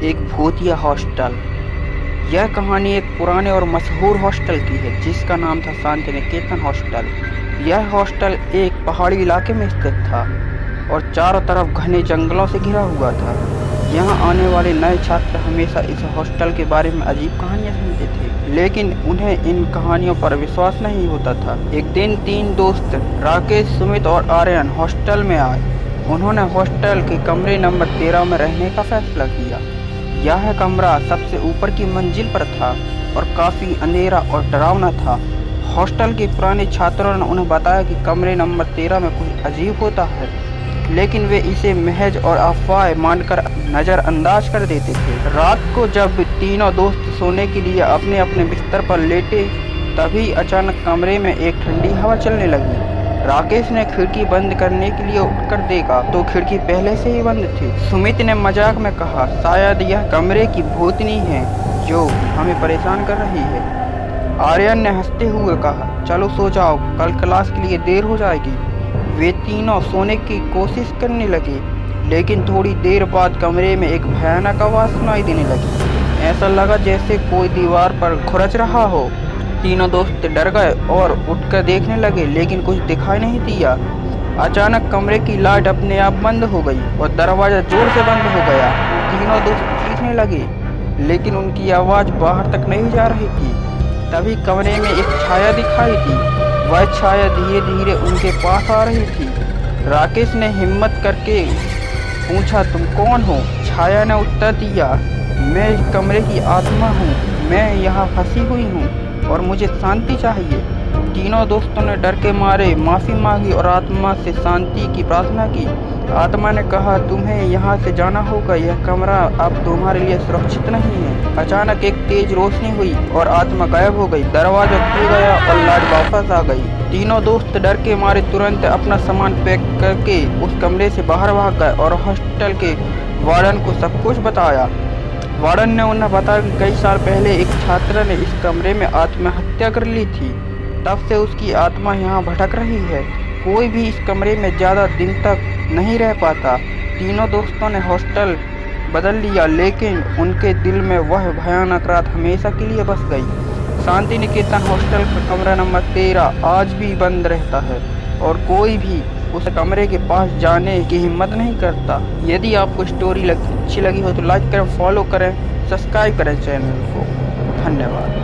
एक भूतिया हॉस्टल। यह कहानी एक पुराने और मशहूर हॉस्टल की है जिसका नाम था शांति निकेतन हॉस्टल। यह हॉस्टल एक पहाड़ी इलाके में स्थित था और चारों तरफ घने जंगलों से घिरा हुआ था। यहाँ आने वाले नए छात्र हमेशा इस हॉस्टल के बारे में अजीब कहानियाँ सुनते थे, लेकिन उन्हें इन कहानियों पर विश्वास नहीं होता था। एक दिन 3 दोस्त राकेश, सुमित और आर्यन हॉस्टल में आए। उन्होंने हॉस्टल के कमरे नंबर 13 में रहने का फैसला किया। यह कमरा सबसे ऊपर की मंजिल पर था और काफ़ी अंधेरा और डरावना था। हॉस्टल के पुराने छात्रों ने उन्हें बताया कि कमरे नंबर 13 में कुछ अजीब होता है, लेकिन वे इसे महज और अफवाह मानकर नज़रअंदाज कर देते थे। रात को जब तीनों दोस्त सोने के लिए अपने अपने बिस्तर पर लेटे, तभी अचानक कमरे में एक ठंडी हवा चलने लगी। राकेश ने खिड़की बंद करने के लिए उठकर देखा तो खिड़की पहले से ही बंद थी। सुमित ने मजाक में कहा, शायद यह कमरे की भूतनी है जो हमें परेशान कर रही है। आर्यन ने हंसते हुए कहा, चलो सो जाओ, कल क्लास के लिए देर हो जाएगी। वे तीनों सोने की कोशिश करने लगे, लेकिन थोड़ी देर बाद कमरे में एक भयानक आवाज़ सुनाई देने लगी। ऐसा लगा जैसे कोई दीवार पर खुरच रहा हो। तीनों दोस्त डर गए और उठकर देखने लगे, लेकिन कुछ दिखाई नहीं दिया। अचानक कमरे की लाइट अपने आप बंद हो गई और दरवाज़ा जोर से बंद हो गया। तीनों दोस्त चीखने लगे, लेकिन उनकी आवाज़ बाहर तक नहीं जा रही थी। तभी कमरे में एक छाया दिखाई दी। वह छाया धीरे धीरे उनके पास आ रही थी। राकेश ने हिम्मत करके पूछा, तुम कौन हो? छाया ने उत्तर दिया, मैं इस कमरे की आत्मा हूँ। मैं यहाँ फंसी हुई हूँ और मुझे शांति चाहिए। तीनों दोस्तों ने डर के मारे माफ़ी मांगी और आत्मा से शांति की प्रार्थना की। आत्मा ने कहा, तुम्हें यहाँ से जाना होगा, यह कमरा अब तुम्हारे लिए सुरक्षित नहीं है। अचानक एक तेज रोशनी हुई और आत्मा गायब हो गई। दरवाजा खुल गया और लाइट वापस आ गई। तीनों दोस्त डर के मारे तुरंत अपना सामान पैक करके उस कमरे से बाहर भाग गए और हॉस्टल के वार्डन को सब कुछ बताया। वार्डन ने उन्हें बताया कि कई साल पहले एक छात्र ने इस कमरे में आत्महत्या कर ली थी। तब से उसकी आत्मा यहाँ भटक रही है। कोई भी इस कमरे में ज़्यादा दिन तक नहीं रह पाता। तीनों दोस्तों ने हॉस्टल बदल लिया, लेकिन उनके दिल में वह भयानक रात हमेशा के लिए बस गई। शांति निकेतन हॉस्टल का कमरा नंबर 13 आज भी बंद रहता है और कोई भी उस कमरे के पास जाने की हिम्मत नहीं करता। यदि आपको स्टोरी अच्छी लगी हो तो लाइक करें, फॉलो करें, सब्सक्राइब करें चैनल को। धन्यवाद।